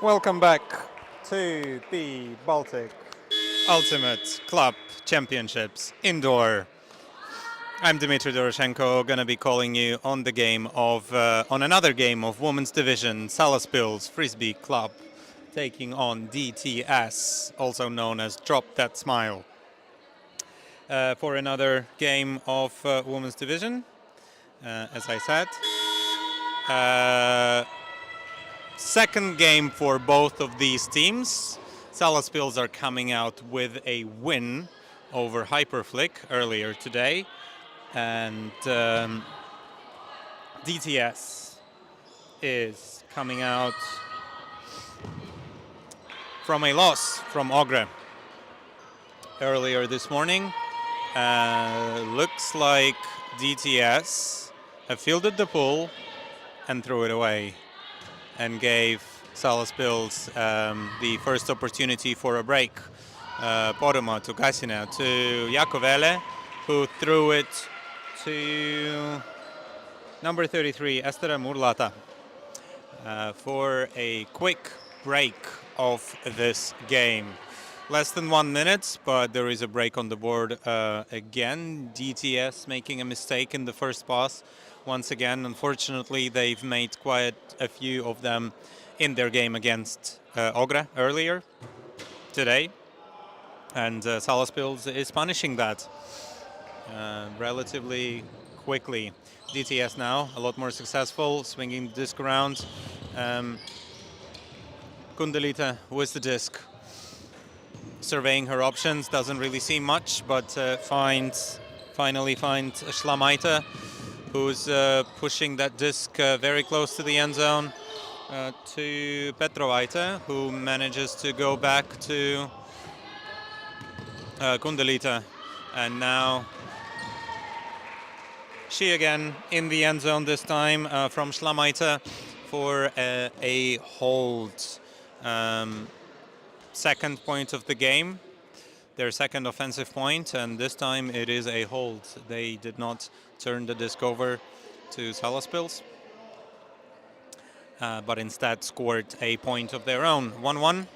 Welcome back to the Baltic Ultimate Club Championships Indoor. I'm Dmitry Doroshenko, gonna be calling you on the game of on another game of Women's Division, Salaspils Frisbija Club, taking on DTS, also known as Drop That Smile, for another game of Women's Division. As I said. Second game for both of these teams. Salaspils are coming out with a win over Hyperflick earlier today, and DTS is coming out from a loss from Ogre earlier this morning. Looks like DTS have fielded the pull and threw it away, and gave Salaspils the first opportunity for a break. Podoma to Gasina to Jakovele, who threw it to number 33, Estera Murlata, for a quick break of this game. Less than 1 minute, but there is a break on the board again. DTS making a mistake in the first pass. Once again, unfortunately, they've made quite a few of them in their game against Ogre earlier today. And Salaspils is punishing that relatively quickly. DTS now a lot more successful, swinging the disc around. Kundalita with the disc, surveying her options, doesn't really see much, but finally finds Shlamaita, who's pushing that disc very close to the end zone, to Petrovaita, who manages to go back to Kundalita. And now she again in the end zone, this time from Shlamaita for a hold. Second point of the game, their second offensive point, and this time it is a hold. They did not turn the disc over to Salaspils, but instead scored a point of their own. 1-1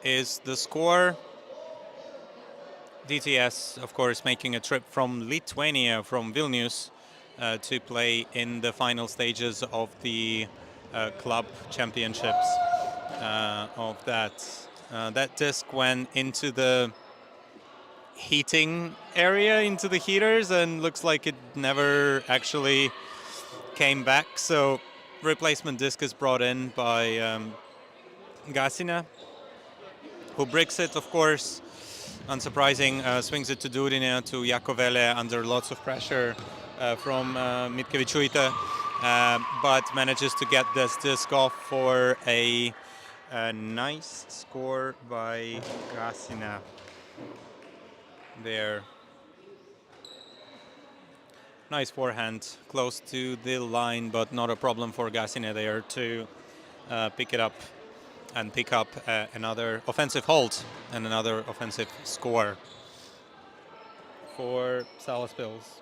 is the score. DTS, of course, making a trip from Lithuania, from Vilnius, to play in the final stages of the club championships of that. That disc went into the heating area, into the heaters, and looks like it never actually came back. So replacement disc is brought in by Gasina, who bricks it, of course. Unsurprising, swings it to Durina, to Jakovele under lots of pressure from Mitkevičiūtė, but manages to get this disc off for a nice score by Gasina there. Nice forehand, close to the line, but not a problem for Gasina there to pick it up and pick up another offensive hold and another offensive score for Salaspils.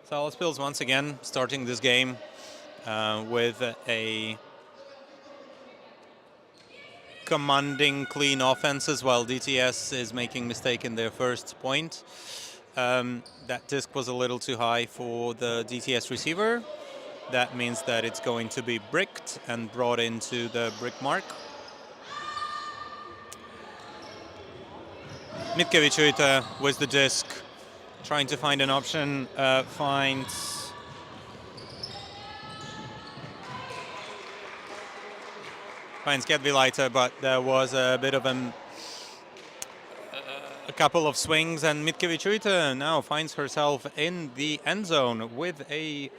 Salaspils once again starting this game with a commanding clean offenses, while DTS is making mistake in their first point. That disc was a little too high for the DTS receiver. That means that it's going to be bricked and brought into the brick mark. Mitkevičiūtė with the disc, trying to find an option, finds Gedvilaita, but there was a bit of a couple of swings, and Mitkevičiūtė now finds herself in the end zone with a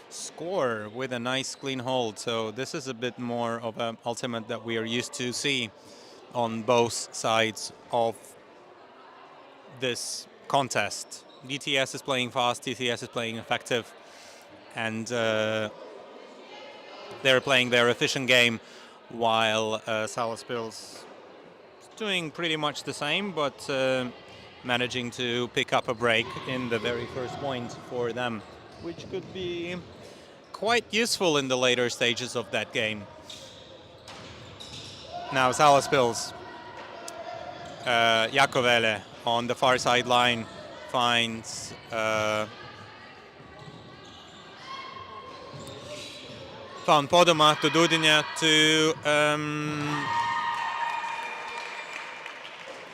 score, with a nice clean hold. So this is a bit more of an ultimate that we are used to see on both sides of this contest. DTS is playing fast, DTS is playing effective, and they're playing their efficient game, while Salaspils is doing pretty much the same, but managing to pick up a break in the very first point for them, which could be quite useful in the later stages of that game. Now Salaspils, Jakovele on the far sideline finds found Podoma to Dudinya to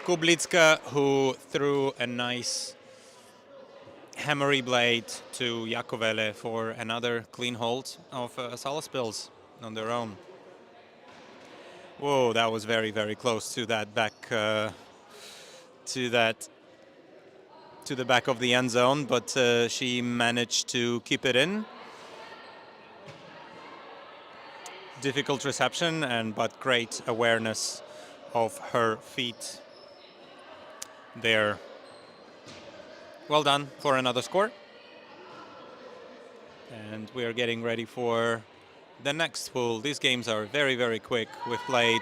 Kublicka, who threw a nice hammery blade to Jakovele for another clean hold of Salaspils on their own. Whoa, that was very, very close to that back, to the back of the end zone, but she managed to keep it in. Difficult reception, but great awareness of her feet there. Well done for another score. And we are getting ready for the next pool. These games are very, very quick. We've played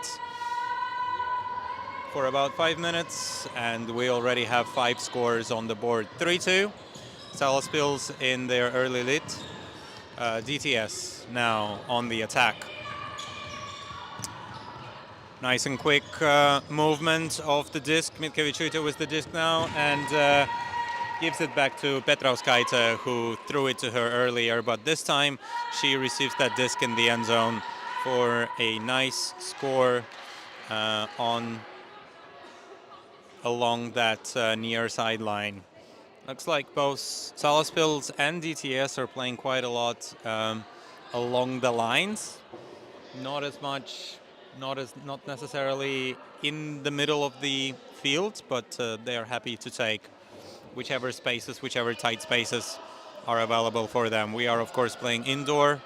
for about 5 minutes, and we already have 5 scores on the board. 3-2, Salaspils in their early lead. DTS now on the attack. Nice and quick movement of the disc. Mitkevičiūtė with the disc now, and gives it back to Petrauskaite, who threw it to her earlier, but this time she receives that disc in the end zone for a nice score along that near sideline. Looks like both Salaspils and DTS are playing quite a lot along the lines. Not as much, not necessarily in the middle of the field, but they are happy to take whichever spaces, whichever tight spaces are available for them. We are, of course, playing indoor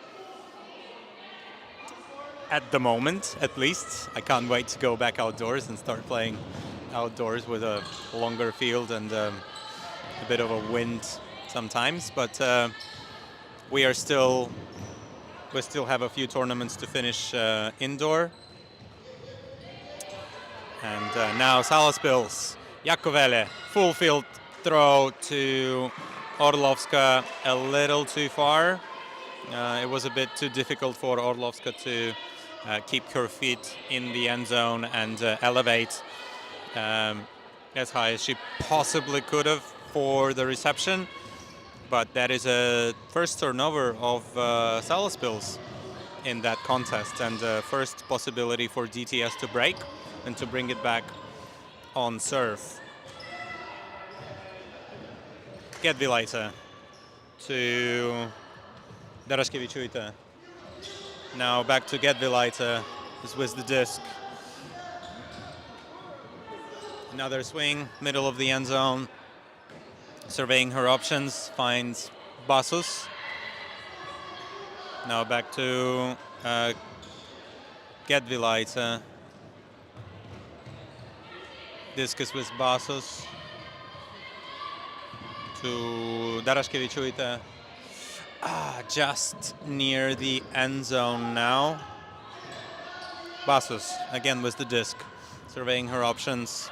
at the moment, at least. I can't wait to go back outdoors and start playing outdoors with a longer field and a bit of a wind sometimes. But we still have a few tournaments to finish indoor. And now Salaspils, Jakovele, full field throw to Orlovska, a little too far. It was a bit too difficult for Orlovska to keep her feet in the end zone and elevate as high as she possibly could have for the reception. But that is a first turnover of Salaspils in that contest, and first possibility for DTS to break and to bring it back on serve. Gedvilaite to Daraškevičiūtė. Now back to Gedvilaite, who's with the disc. Another swing, middle of the end zone. Surveying her options, finds Basus. Now back to Gedvilaite. Discus with Basus to Daraškevičiūtė. Just near the end zone now. Basus again with the disc, surveying her options.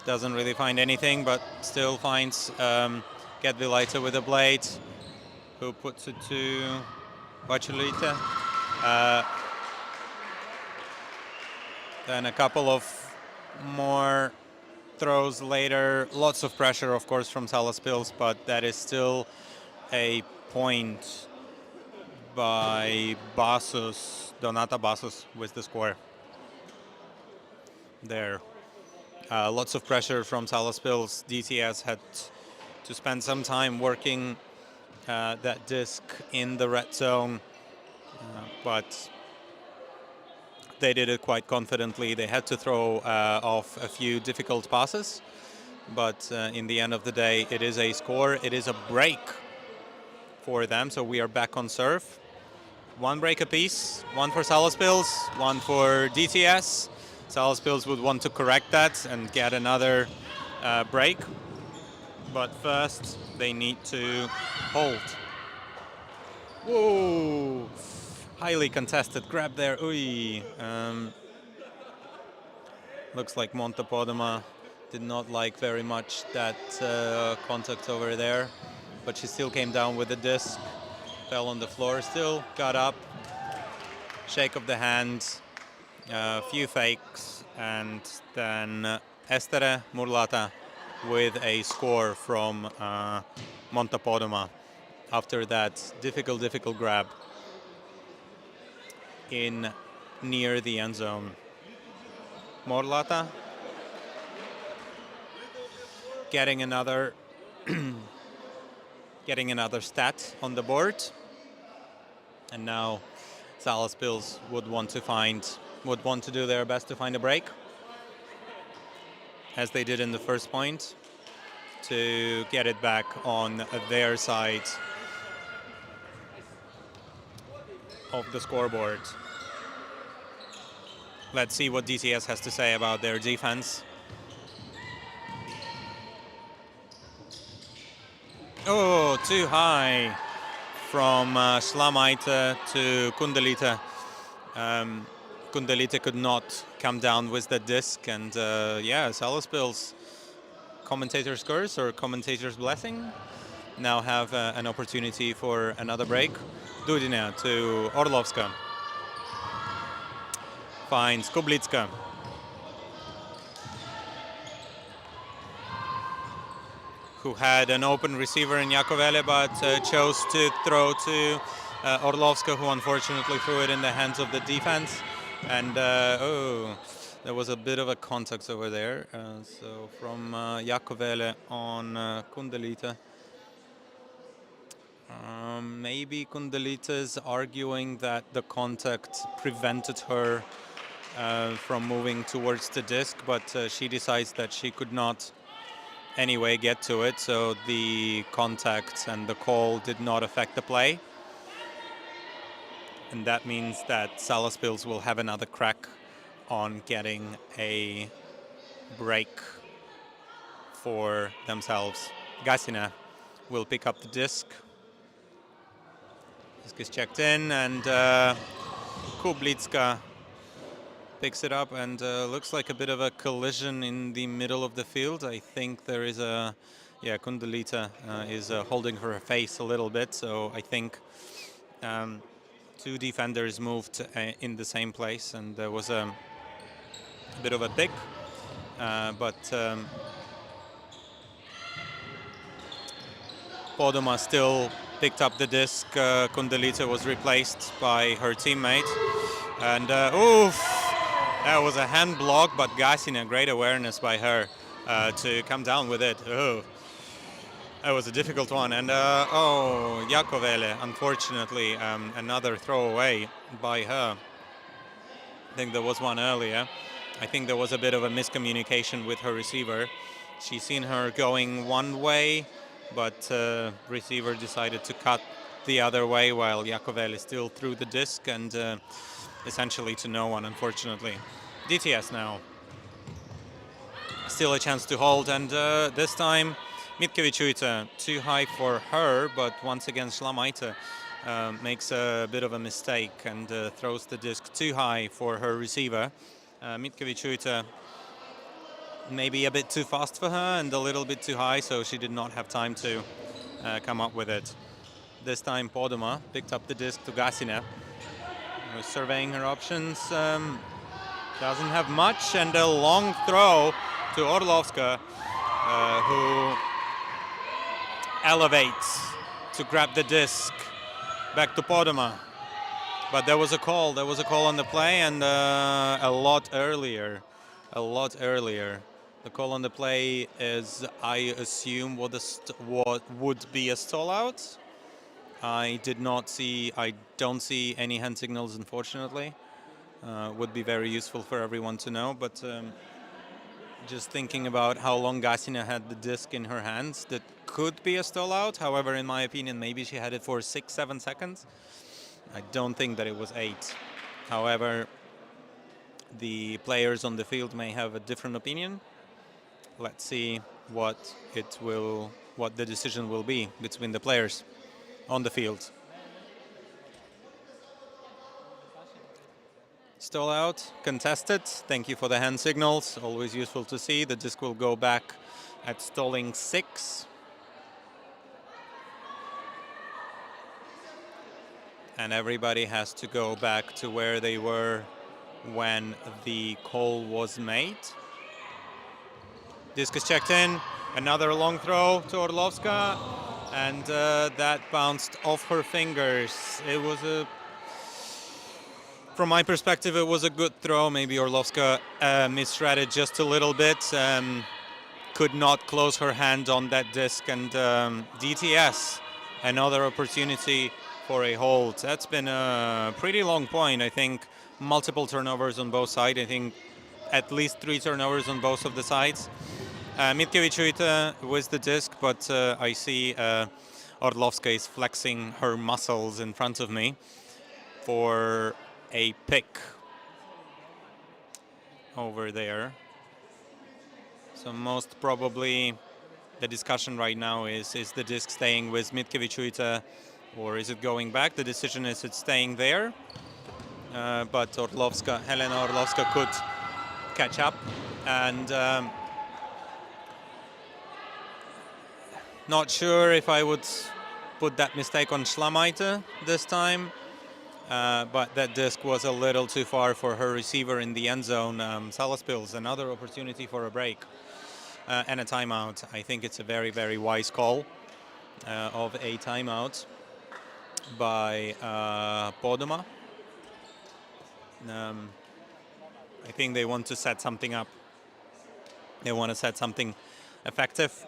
Doesn't really find anything, but still finds Gedvilaite with a blade, who puts it to Vaciulytė. Then a couple of more throws later. Lots of pressure, of course, from Salaspils, but that is still a point by Basus, Donata Basus with the score there. Lots of pressure from Salaspils. DTS had to spend some time working that disc in the red zone, but they did it quite confidently. They had to throw off a few difficult passes, but in the end of the day, it is a score. It is a break for them, so we are back on serve. One break apiece, one for Salaspils, one for DTS. Salaspils would want to correct that and get another break, but first they need to hold. Whoa! Highly contested grab there. Ui. Looks like Montepodoma did not like very much that contact over there, but she still came down with the disc fell on the floor, still got up, shake of the hand, a few fakes, and then Estere Murlata with a score from Montapodoma after that difficult grab in near the end zone. Murlata getting another stat on the board, and now Salaspils would want to do their best to find a break, as they did in the first point, to get it back on their side of the scoreboard. Let's see what DTS has to say about their defense. Oh, too high from Slamaite to Kundalite. Kundalite could not come down with the disc, and Salaspils, commentator's curse or commentator's blessing, now have an opportunity for another break. Dudina to Orlovska. Finds Kublitska. Who had an open receiver in Jakovele, but chose to throw to Orlovska, who unfortunately threw it in the hands of the defense. And there was a bit of a contact over there. So from Jakovele on Kundalite. Maybe Kundalite is arguing that the contact prevented her from moving towards the disc, but she decides that she could not anyway get to it, so the contact and the call did not affect the play. And that means that Salaspils will have another crack on getting a break for themselves. Gasina will pick up the disc. Disc is checked in, and Kublitska picks it up, and looks like a bit of a collision in the middle of the field. I think there is Kundalite is holding her face a little bit, so I think two defenders moved in the same place, and there was a bit of a pick, but Podoma still picked up the disc. Kundalite was replaced by her teammate, and that was a hand block, but Gasina, great awareness by her to come down with it. Oh, that was a difficult one. And Jakovele, unfortunately, another throwaway by her. I think there was one earlier. I think there was a bit of a miscommunication with her receiver. She's seen her going one way, but receiver decided to cut the other way while Jakovele still threw the disc, and essentially to no one, unfortunately. DTS now. Still a chance to hold, and this time Mitkevičiūtė too high for her, but once again Slamaite makes a bit of a mistake and throws the disc too high for her receiver. Mitkevičiūtė maybe a bit too fast for her and a little bit too high, so she did not have time to come up with it. This time Podoma picked up the disc to Gasina. Was surveying her options, doesn't have much, and a long throw to Orlovska, who elevates to grab the disc back to Podoma. But there was a call on the play, and a lot earlier. The call on the play is, I assume, what would be a stall out. I don't see any hand signals, unfortunately. Would be very useful for everyone to know, but just thinking about how long Gasina had the disc in her hands, that could be a stall out. However, in my opinion, maybe she had it for 6-7 seconds. I don't think that it was 8. However, the players on the field may have a different opinion. Let's see what the decision will be between the players on the field. Stall out, contested. Thank you for the hand signals. Always useful to see. The disc will go back at stalling 6. and everybody has to go back to where they were when the call was made. Disc is checked in, another long throw to Orlovska, and that bounced off her fingers. It was from my perspective, it was a good throw. Maybe Orlovska misread it just a little bit. Could not close her hand on that disc, and DTS, another opportunity for a hold. That's been a pretty long point. I think multiple turnovers on both sides. I think at least 3 turnovers on both of the sides. Mitkevičiūtė with the disc, but I see Orlovska is flexing her muscles in front of me for a pick over there. So most probably the discussion right now is the disc staying with Mitkevičiūtė or is it going back? The decision is it's staying there, but Helena Orlovska could catch up, and not sure if I would put that mistake on Šlamaite this time, but that disc was a little too far for her receiver in the end zone. Salaspils, another opportunity for a break and a timeout. I think it's a very, very wise call of a timeout by Poduma. I think they want to set something up. They want to set something effective,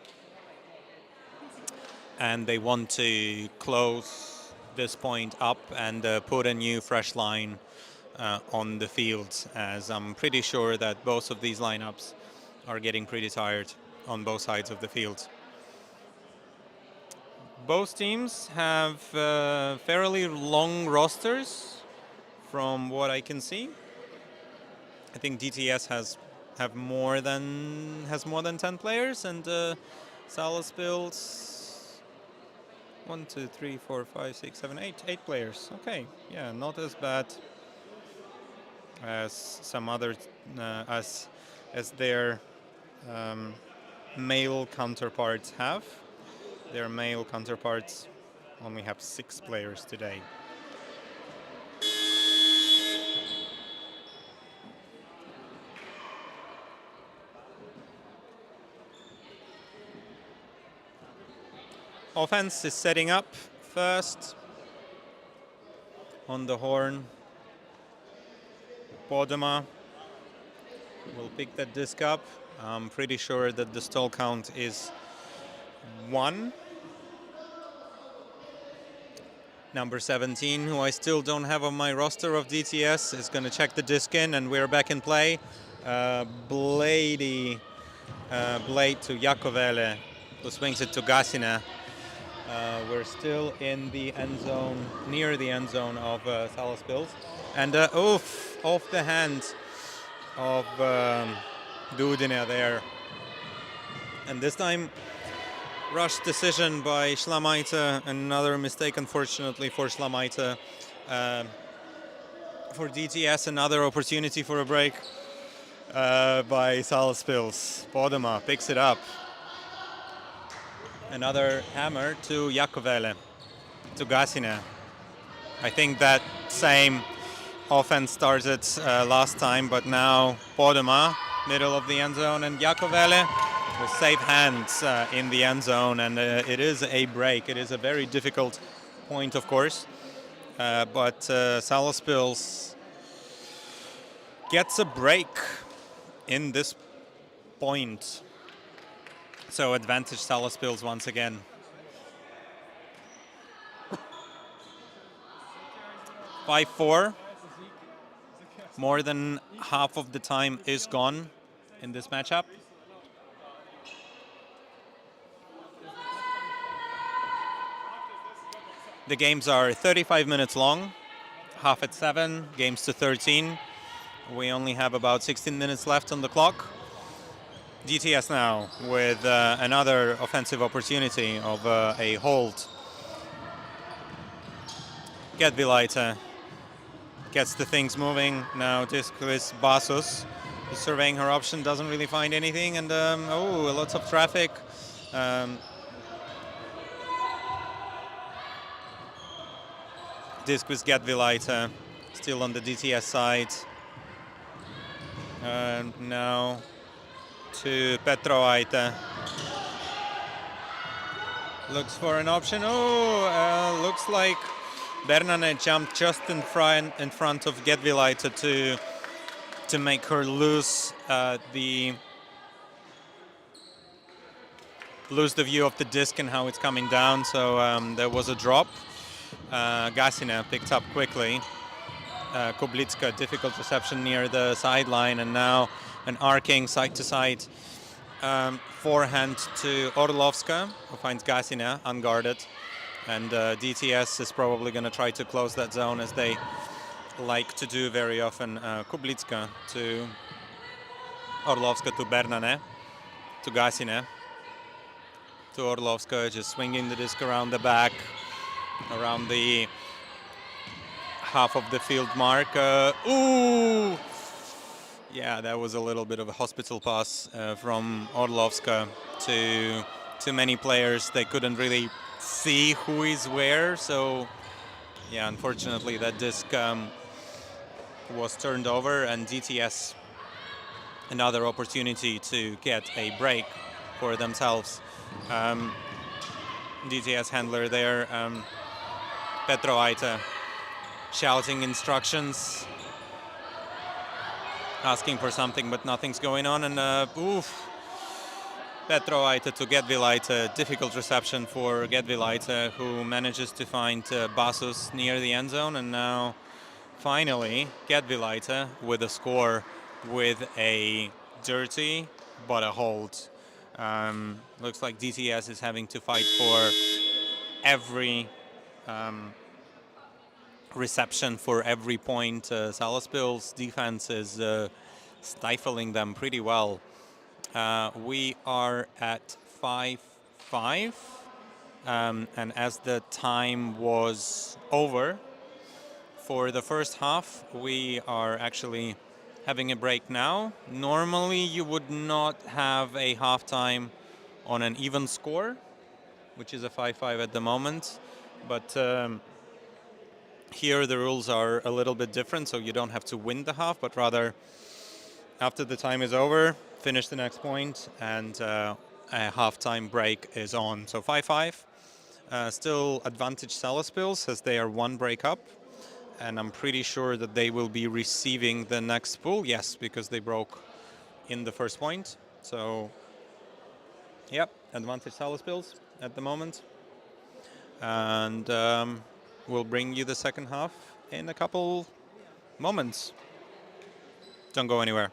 and they want to close this point up and put a new fresh line on the field, as I'm pretty sure that both of these lineups are getting pretty tired on both sides of the field. Both teams have fairly long rosters from what I can see. I think DTS has more than 10 players, and Salaspils 1, 2, 3, 4, 5, 6, 7, 8 players. Okay, yeah, not as bad as some other as their male counterparts have. Their male counterparts only have 6 players today. Offense is setting up first on the horn. Poduma will pick that disc up. I'm pretty sure that the stall count is 1. Number 17, who I still don't have on my roster of DTS, is going to check the disc in, and we're back in play. Blade to Jakovele, who swings it to Gasina. We're still in the end zone, near the end zone of Salaspils. And off the hand of Dudina there. And this time, rush decision by Šlamaite. Another mistake, unfortunately, for Šlamaite. For DTS, another opportunity for a break by Salaspils. Poduma picks it up. Another hammer to Jakovele, to Gasina. I think that same offense started last time, but now Poduma, middle of the end zone, and Jakovele with safe hands in the end zone, and it is a break. It is a very difficult point, of course, but Salaspils gets a break in this point. So advantage Salaspils once again. (5-4). More than half of the time is gone in this matchup. The games are 35 minutes long, half at 7, games to 13. We only have about 16 minutes left on the clock. DTS now with another offensive opportunity of a hold. Gedvilaite gets the things moving. Now disc with Basos, who's surveying her option, doesn't really find anything, and lots of traffic. Disc with Gedvilaite, still on the DTS side. Now to Petrovaite. Looks for an option. Oh, looks like Bernane jumped just in front of Gedvilaite to make her lose the view of the disc and how it's coming down. So there was a drop. Gasina picked up quickly. Kublitska, difficult reception near the sideline, and now an arcing side-to-side forehand to Orlovska, who finds Gasina unguarded. And DTS is probably going to try to close that zone, as they like to do very often. Kublitska to Orlovska to Bernane, to Gasina, to Orlovska, just swinging the disc around the back, around the half of the field mark. Ooh! Yeah, that was a little bit of a hospital pass from Orlovska to too many players. They couldn't really see who is where. So, yeah, unfortunately, that disc was turned over, and DTS another opportunity to get a break for themselves. DTS handler there, Petrovaite, shouting instructions, asking for something, but nothing's going on. And Petrovaite to Gedvilaite, difficult reception for Gedvilaite, who manages to find Basus near the end zone. And now, finally, Gedvilaite with a score, with a dirty but a hold. Looks like DTS is having to fight for every reception, for every point. Salaspils defense is stifling them pretty well. We are at 5-5, and as the time was over for the first half, we are actually having a break now. Normally you would not have a halftime on an even score, which is a 5-5 at the moment, but here the rules are a little bit different, so you don't have to win the half, but rather after the time is over, finish the next point, and a halftime break is on. So 5-5, still advantage Salaspils, as they are one break up, and I'm pretty sure that they will be receiving the next pool. Yes, because they broke in the first point. So, yep, advantage Salaspils at the moment. And we'll bring you the second half in a couple moments. Don't go anywhere.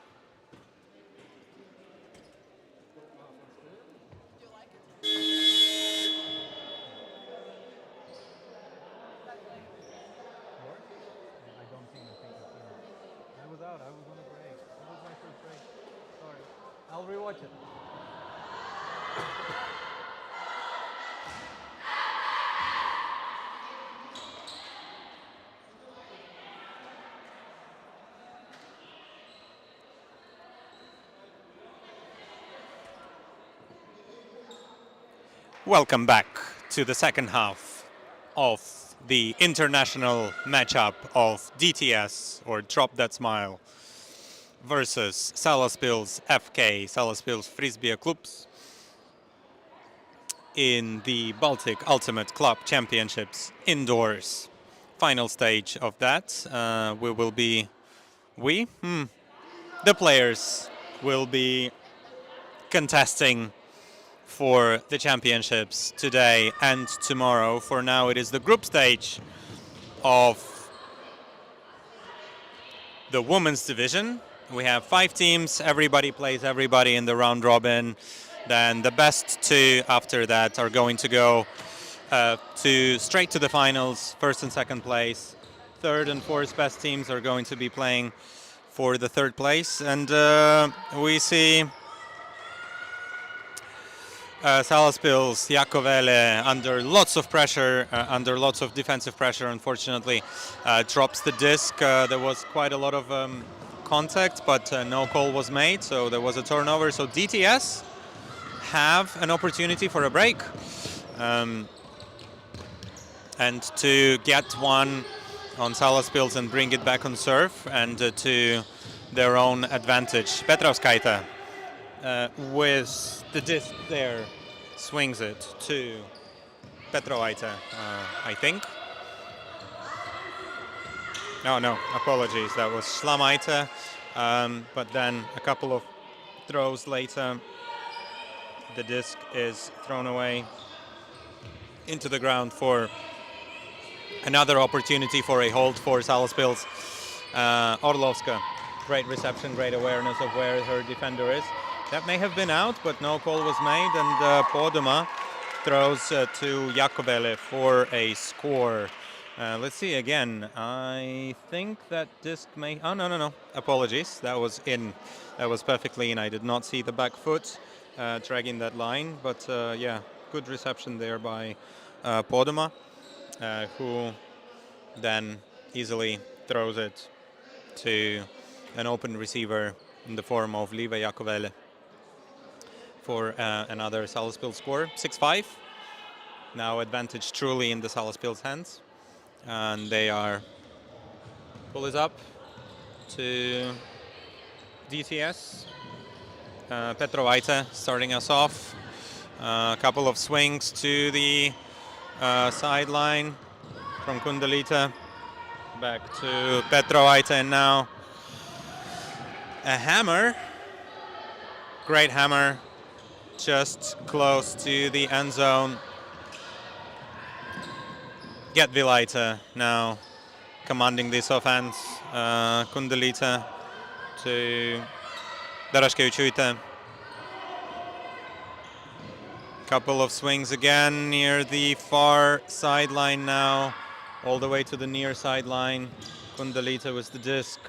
I'll rewatch it. Welcome back to the second half of the international matchup of DTS, or Drop That Smile, versus Salaspils FK, Salaspils Frisbija clubs, in the Baltic Ultimate Club Championships indoors. Final stage of that. The players will be contesting for the championships today and tomorrow. For now, it is the group stage of the women's division. We have 5 teams. Everybody plays everybody in the round robin. Then the best 2 after that are going to go straight to the finals, first and second place. Third and fourth best teams are going to be playing for the third place. And we see Salaspils, Jakovele, under lots of pressure, under lots of defensive pressure, unfortunately, drops the disc. There was quite a lot of contact, but no call was made, so there was a turnover. So DTS have an opportunity for a break, and to get one on Salaspils and bring it back on serve and to their own advantage. Petrovskaite with the disc there swings it to Petrovaite, I think. No, apologies, that was Slamaite. But then a couple of throws later, the disc is thrown away into the ground for another opportunity for a hold for Salaspils. Orlovska, great reception, great awareness of where her defender is. That may have been out, but no call was made, and Poduma throws to Jakovele for a score. Let's see again. I think that disc may... Oh, no. Apologies. That was in. That was perfectly in. I did not see the back foot dragging that line. But, yeah, good reception there by Poduma, who then easily throws it to an open receiver in the form of Live Jakovele for another Salaspils score. 6-5. Now advantage truly in the Salaspils hands. And they are pull is up to DTS. Petrovaite starting us off. A couple of swings to the sideline from Kundalita. Back to Petrovaite, and now a hammer. Great hammer. Just close to the end zone. Getvilaite now commanding this offense. Kundalita to Darashkevičiūtė. Couple of swings again near the far sideline now, all the way to the near sideline. Kundalita with the disc.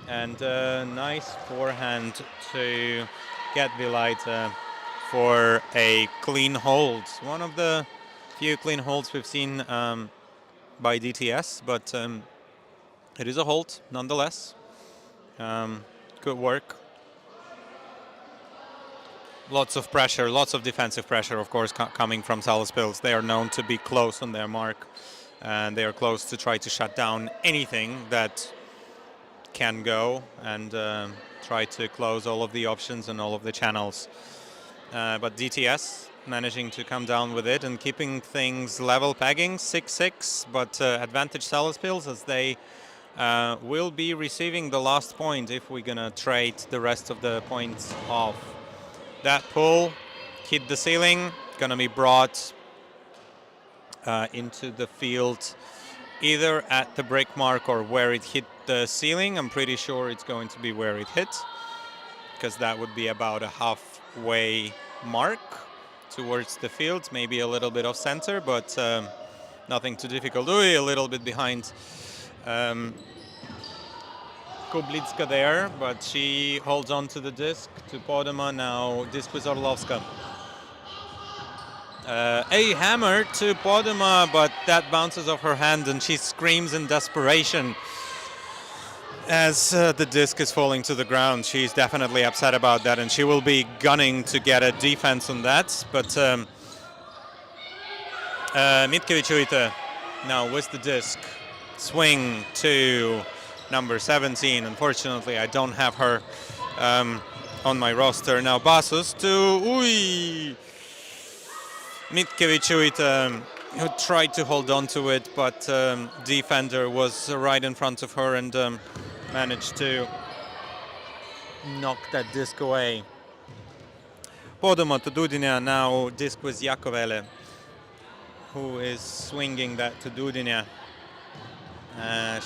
And a nice forehand to Getvilaite for a clean hold. One of the few clean holds we've seen by DTS, but it is a hold nonetheless. Good work. Lots of pressure, lots of defensive pressure, of course, coming from Salaspils. They are known to be close on their mark, and they are close to try to shut down anything that can go and try to close all of the options and all of the channels. But DTS managing to come down with it and keeping things level, pegging 6-6, but advantage Salaspils as they will be receiving the last point if we're gonna trade the rest of the points off. That pull hit the ceiling, gonna be brought into the field either at the break mark or where it hit the ceiling. I'm pretty sure it's going to be where it hit, because that would be about a halfway mark towards the field, maybe a little bit off center, but nothing too difficult. A little bit behind Kublitska there, but she holds on to the disc to Poduma. Now disc with Orlovska. A hammer to Poduma, but that bounces off her hand and she screams in desperation as the disc is falling to the ground. She's definitely upset about that, and she will be gunning to get a defense on that. But Mitkevičiūtė now with the disc. Swing to number 17. Unfortunately, I don't have her on my roster. Now Basus to Mitkevičiūtė, who tried to hold on to it, but defender was right in front of her and managed to knock that disc away. Poduma to Dudinė, now disc with Jakovele, who is swinging that to Dudinė.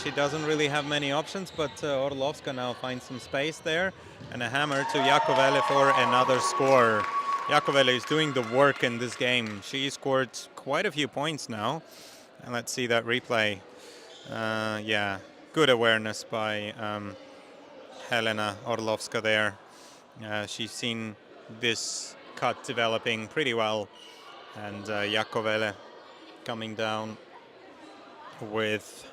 She doesn't really have many options, but Orlovska now finds some space there, and a hammer to Jakovele for another score. Jakovele is doing the work in this game. She scored quite a few points now. And let's see that replay. Yeah, good awareness by Helena Orlovska there. She's seen this cut developing pretty well. And Jakovele coming down with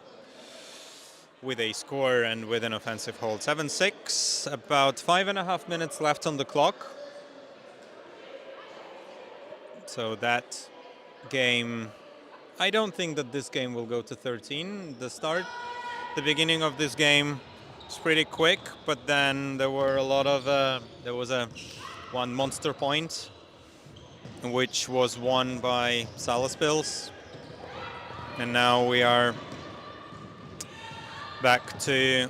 a score and with an offensive hold. 7-6, about 5.5 minutes left on the clock. So that game I don't think that this game will go to 13. The beginning of this game was pretty quick, but then there were a lot of, there was one monster point, which was won by Salaspils. And now we are back to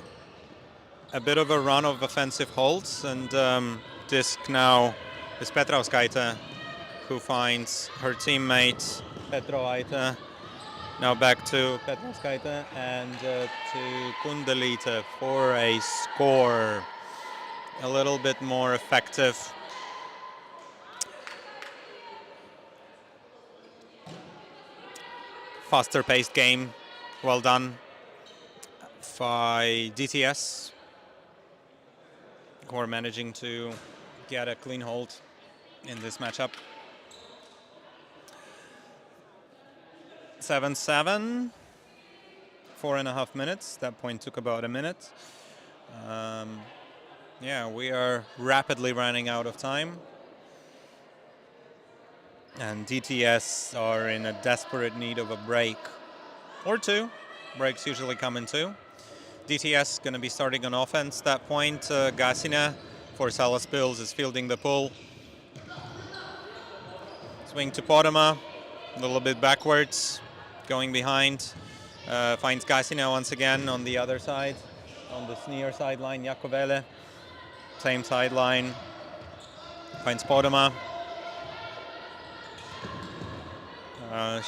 a bit of a run of offensive holds, and disc now is Petrauskaite, who finds her teammate Petrovaite. Now back to Petrauskaite and to Kundelite for a score. A little bit more effective. Faster paced game. Well done by DTS, who are managing to get a clean hold in this matchup. 7-7, 4.5 minutes. That point took about a minute. Yeah, we are rapidly running out of time. And DTS are in a desperate need of a break. Or two. Breaks usually come in two. DTS going to be starting on offense. That point, Gasina for Salaspils is fielding the pull. Swing to Podama, a little bit backwards, going behind. Finds Gasina once again on the other side, on the near sideline. Jakovele, same sideline. Finds Podama.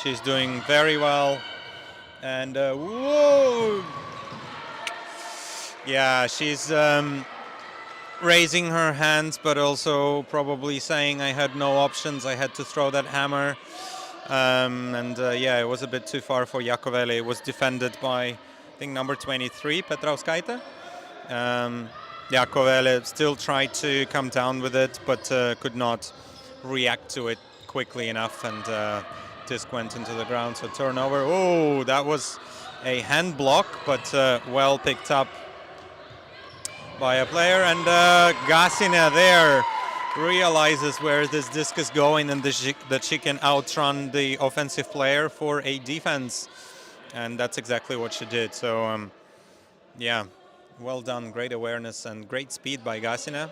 She's doing very well. And whoa! Yeah, she's raising her hands, but also probably saying I had no options. I had to throw that hammer. Yeah, it was a bit too far for Jakovele. It was defended by, I think, number 23, Petrauskaite. Jakovele still tried to come down with it, but could not react to it quickly enough, and disc went into the ground. So turnover. Oh, that was a hand block, but well picked up by a player. And Gasina there realizes where this disc is going and that she can outrun the offensive player for a defense. And that's exactly what she did. So, yeah, well done. Great awareness and great speed by Gasina.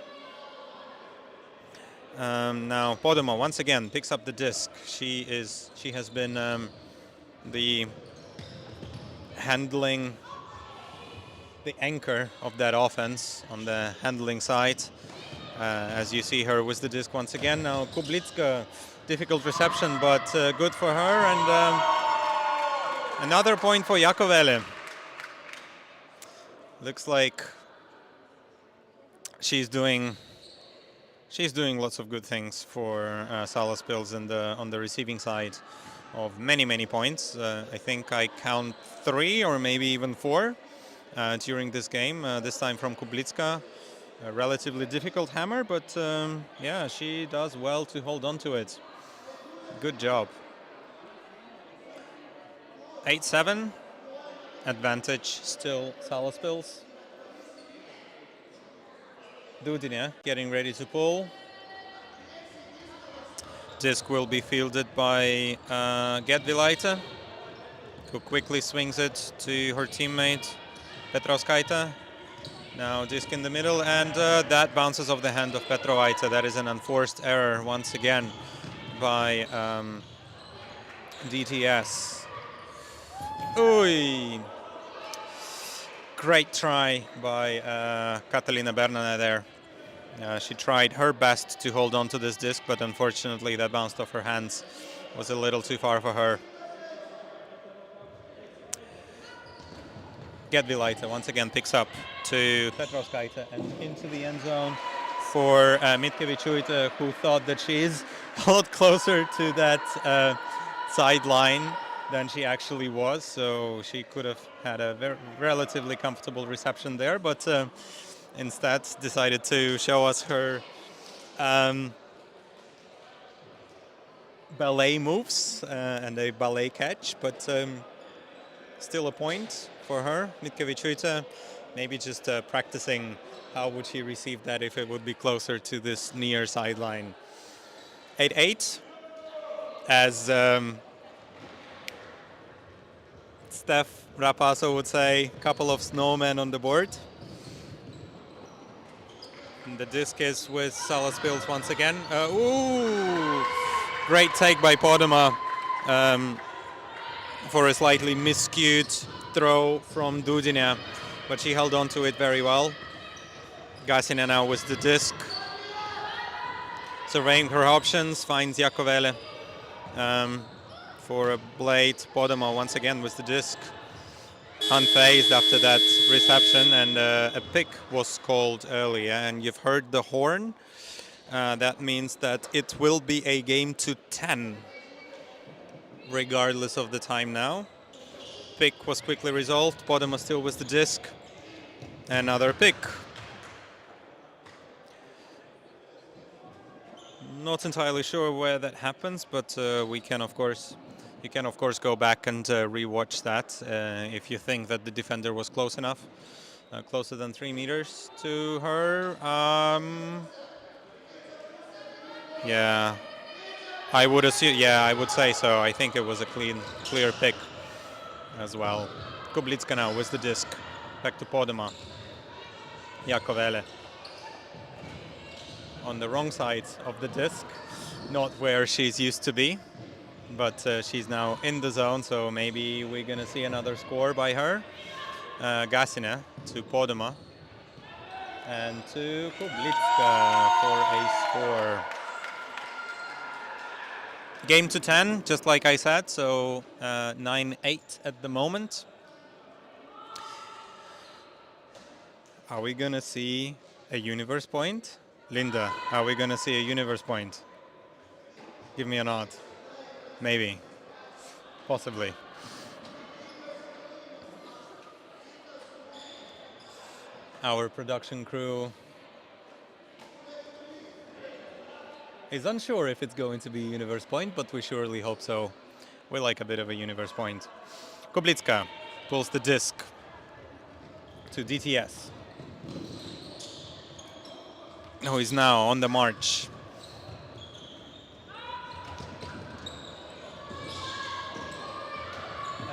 Now Podama once again picks up the disc. She has been the handling, the anchor of that offense on the handling side. As you see her with the disc once again. Now Kublitska, difficult reception, but good for her. And another point for Jakovele. Looks like she's doing lots of good things for Salaspils on the receiving side of many points. I think I count 3 or maybe even 4 during this game. This time from Kublitska. A relatively difficult hammer, but yeah, she does well to hold on to it. Good job. 8-7. Advantage still Salaspils. Dudina getting ready to pull. Disc will be fielded by Gedvilaite, who quickly swings it to her teammate Petrauskaite. Now disc in the middle, and that bounces off the hand of Petrovaite. That is an enforced error once again by DTS. Oi! Great try by Katalina Bernane there. She tried her best to hold on to this disc, but unfortunately that bounced off her hands. Was a little too far for her. Gedvilaite once again picks up to Petrauskaite and into the end zone for Mitkevičiūtė, who thought that she is a lot closer to that sideline than she actually was. So she could have had a relatively comfortable reception there, but instead decided to show us her ballet moves and a ballet catch, but still a point for her. Mitkevičiūtė maybe just practicing how would she receive that if it would be closer to this near sideline. 8-8 as Steph Rapasso would say, couple of snowmen on the board. And the disc is with Salaspils once again. Ooh! Great take by Podema for a slightly miscued throw from Dudina, but she held on to it very well. Gasina now with the disc. Surveying her options, finds Jakovele for a blade. Podema once again with the disc. Unfazed after that reception, and a pick was called earlier, and you've heard the horn. That means that it will be a game to 10, regardless of the time now. Pick was quickly resolved. Podema still with the disc. Another pick. Not entirely sure where that happens, but we can of course. You can of course go back and rewatch that if you think that the defender was close enough, closer than 3 meters to her. Yeah, I would assume. Yeah, I would say so. I think it was a clear pick as well. Kublitska now with the disc, back to Podema. Jakovele on the wrong side of the disc, not where she's used to be. But she's now in the zone, so maybe we're going to see another score by her. Gasina to Podema and to Kublitska for a score. Game to 10, just like I said, so 9-8 at the moment. Are we going to see a universe point? Linda, are we going to see a universe point? Give me a nod. Maybe. Possibly. Our production crew is unsure if it's going to be universe point, but we surely hope so. We like a bit of a universe point. Kublitska pulls the disc to DTS, who is now on the march.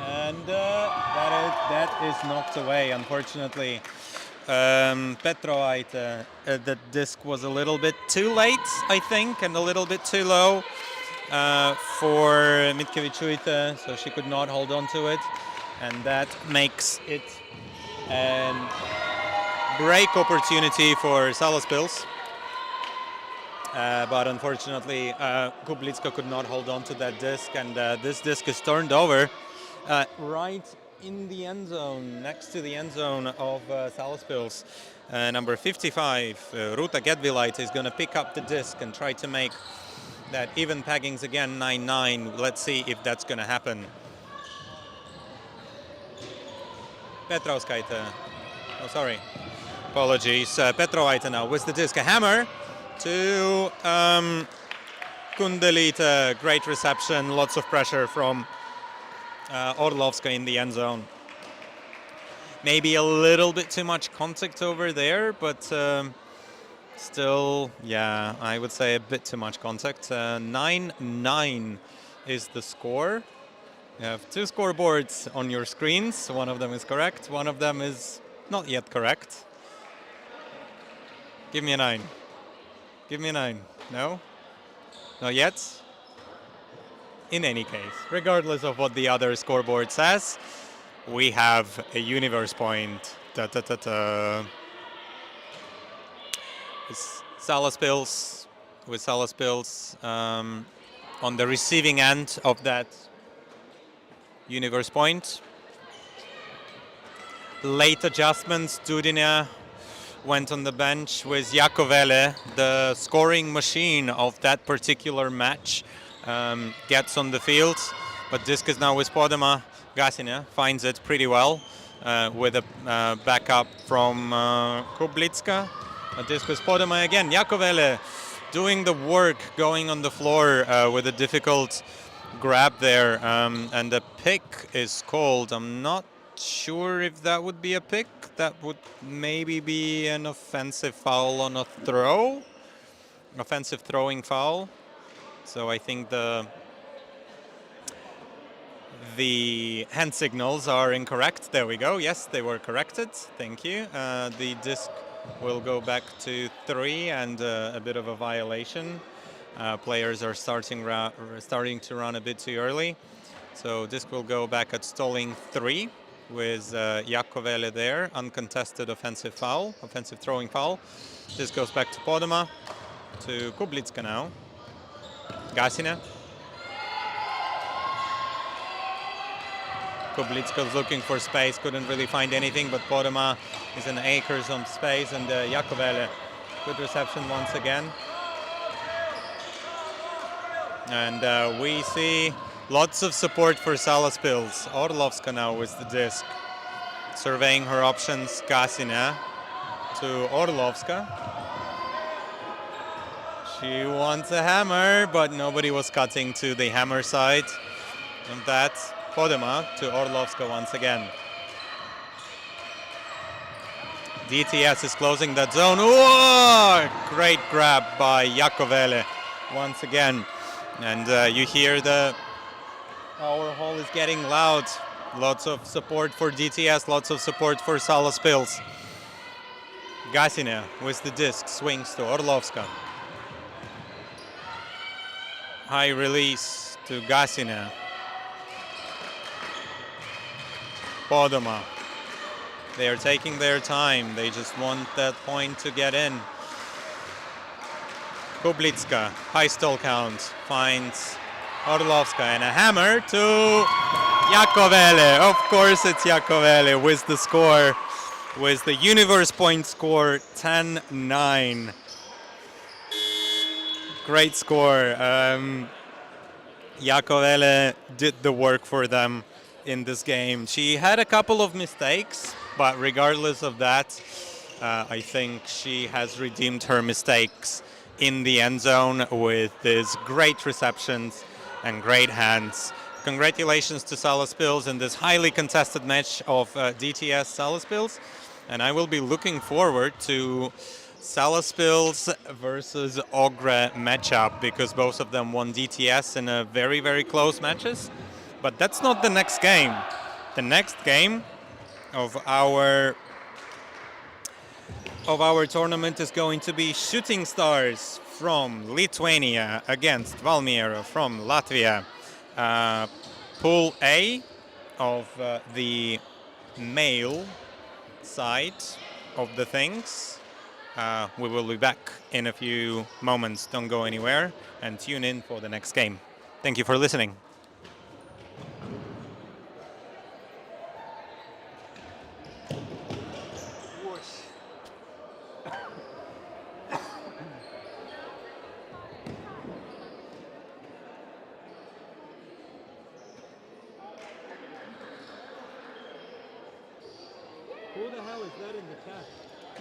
And that is knocked away, unfortunately. Petrovaite, the disc was a little bit too late, I think, and a little bit too low for Mitkevičiūtė, so she could not hold on to it. And that makes it a break opportunity for Salaspils. But unfortunately, Kublitska could not hold on to that disc, and this disc is turned over. Right in the end zone, next to the end zone of Salaspils. Number 55, Ruta Gedvilaite, is going to pick up the disc and try to make that even peggings again, 9-9. Let's see if that's going to happen. Petrauskaite, oh sorry, apologies. Petrovaite now with the disc, a hammer to Kundelita. Great reception, lots of pressure from Orlovska in the end zone. Maybe a little bit too much contact over there, but still, yeah, I would say a bit too much contact. 9-9 is the score. You have two scoreboards on your screens. One of them is correct, one of them is not yet correct. Give me a 9. Give me a 9. No? Not yet? In any case, regardless of what the other scoreboard says, we have a universe point. Salaspils, with Salaspils on the receiving end of that universe point. Late adjustments, Dudina went on the bench with Jakovele, the scoring machine of that particular match. Gets on the field, but disc is now with Podema. Gasina finds it pretty well with a backup from Kublitska. A disc with Podema again. Jakovele doing the work, going on the floor with a difficult grab there, and the pick is called. I'm not sure if that would be a pick. That would maybe be an offensive foul on a throw. Offensive throwing foul. So I think the The hand signals are incorrect. There we go. Yes, they were corrected. Thank you. The disc will go back to 3 and a bit of a violation. Players are starting to run a bit too early. So disc will go back at stalling 3 with Jakovele there. Uncontested offensive throwing foul. This goes back to Podoma, to Kublicka now. Gasina. Kublicka's looking for space, couldn't really find anything, but Podoma is in acres on space, and Jakovele, good reception once again. And we see lots of support for Salaspils. Orlovska now with the disc. Surveying her options, Gasina to Orlovska. She wants a hammer, but nobody was cutting to the hammer side. And that's Podoma to Orlovska once again. DTS is closing that zone. Whoa! Great grab by Jakovele once again. And you hear our hall is getting loud. Lots of support for DTS, lots of support for Salaspils. Gasina with the disc swings to Orlovska. High release to Gasina. Podoma. They are taking their time. They just want that point to get in. Kublicka, high stall count, finds Orlovska and a hammer to Jakovele. Of course it's Jakovele with the score, with the universe point score 10-9. Great score. Jakovele did the work for them in this game. She had a couple of mistakes, but regardless of that, I think she has redeemed her mistakes in the end zone with these great receptions and great hands. Congratulations to Salaspils in this highly contested match of DTS Salaspils, and I will be looking forward to Salaspils versus Ogre matchup, because both of them won DTS in a very, very close matches. But that's not the next game. The next game of our tournament is going to be Shooting Stars from Lithuania against Valmiera from Latvia. Pool A of the male side of the things. We will be back in a few moments. Don't go anywhere and tune in for the next game. Thank you for listening. Who the hell is that in the chat?